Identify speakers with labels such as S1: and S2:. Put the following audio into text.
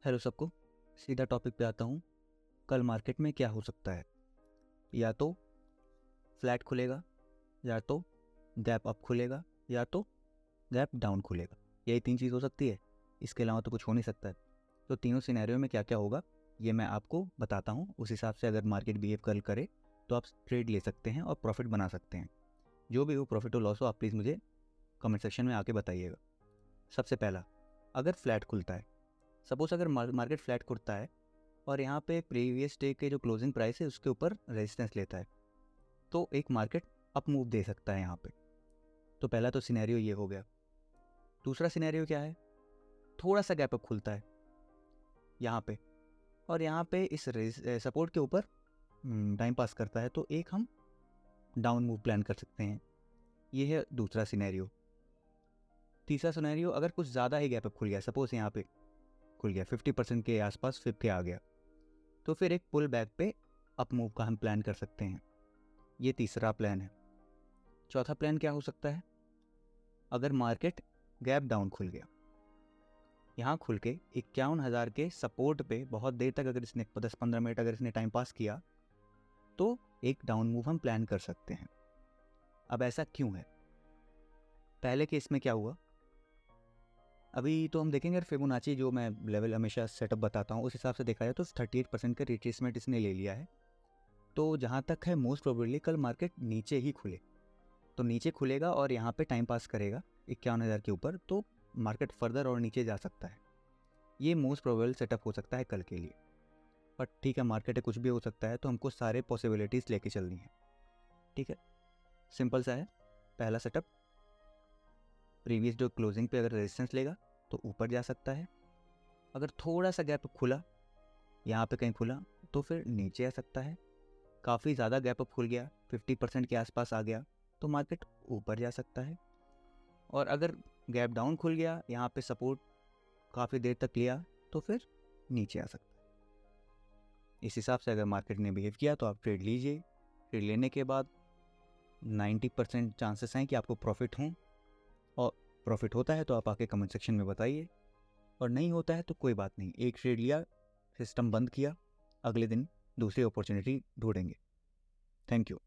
S1: Hello सबको, सीधा topic पे आता हूँ। कल मार्केट में क्या हो सकता है? या तो फ्लैट खुलेगा, या तो गैप अप खुलेगा, या तो गैप डाउन खुलेगा। यही तीन चीज़ हो सकती है, इसके अलावा तो कुछ हो नहीं सकता है। तो तीनों सिनेरियो में क्या क्या होगा ये मैं आपको बताता हूँ। उस हिसाब से अगर मार्केट बिहेव कल करे तो आप ट्रेड ले सकते हैं और प्रॉफिट बना सकते हैं। जो भी हो, प्रॉफिट हो लॉस हो, आप प्लीज़ मुझे कमेंट सेक्शन में आके बताइएगा। सबसे पहला, अगर फ्लैट खुलता है, सपोज अगर मार्केट फ्लैट खुलता है और यहाँ पे प्रीवियस डे के जो क्लोजिंग प्राइस है उसके ऊपर रेजिस्टेंस लेता है, तो एक मार्केट अप मूव दे सकता है यहाँ पे। तो पहला तो सिनेरियो ये हो गया। दूसरा सिनेरियो क्या है? थोड़ा सा गैप अप खुलता है यहाँ पे और यहाँ पे इस सपोर्ट के ऊपर टाइम पास करता है, तो एक हम डाउन मूव प्लान कर सकते हैं। ये है दूसरा सिनेरियो। तीसरा सिनेरियो, अगर कुछ ज़्यादा ही गैप अप खुल गया, सपोज यहाँ पे खुल गया 50% के आसपास, 50 आ गया, तो फिर एक पुल बैक पे अप मूव का हम प्लान कर सकते हैं। ये तीसरा प्लान है। चौथा प्लान क्या हो सकता है? अगर मार्केट गैप डाउन खुल गया, यहाँ खुल के 51,000 के सपोर्ट पे बहुत देर तक अगर इसने 10-15 मिनट अगर इसने टाइम पास किया, तो एक डाउन मूव हम प्लान कर सकते हैं। अब ऐसा क्यों है? पहले केस में क्या हुआ, अभी तो हम देखेंगे। फिबोनाची जो मैं लेवल हमेशा सेटअप बताता हूँ, उस हिसाब से देखा जाए तो 38% का रिट्रेसमेंट इसने ले लिया है। तो जहाँ तक है, मोस्ट प्रोबेबली कल मार्केट नीचे ही खुले, तो नीचे खुलेगा और यहाँ पे टाइम पास करेगा 51,000 के ऊपर, तो मार्केट फर्दर और नीचे जा सकता है। ये मोस्ट प्रोबेबल सेटअप हो सकता है कल के लिए। बट ठीक है, मार्केट है, कुछ भी हो सकता है, तो हमको सारे पॉसिबिलिटीज़ लेके चलनी है। ठीक है, सिंपल सा है। पहला सेटअप, प्रीवियस जो क्लोजिंग पे अगर रेजिस्टेंस लेगा तो ऊपर जा सकता है। अगर थोड़ा सा गैप खुला, यहाँ पे कहीं खुला, तो फिर नीचे आ सकता है। काफ़ी ज़्यादा गैप अप खुल गया, 50% के आसपास आ गया, तो मार्केट ऊपर जा सकता है। और अगर गैप डाउन खुल गया, यहाँ पे सपोर्ट काफ़ी देर तक लिया, तो फिर नीचे आ सकता है। इस हिसाब से अगर मार्केट ने बिहेव किया तो आप ट्रेड लीजिए। ट्रेड लेने के बाद 90% चांसेस हैं कि आपको प्रॉफिट हों, और प्रॉफिट होता है तो आप आके कमेंट सेक्शन में बताइए, और नहीं होता है तो कोई बात नहीं। एक ट्रेड लिया, सिस्टम बंद किया, अगले दिन दूसरी अपॉर्चुनिटी ढूंढेंगे। Thank you.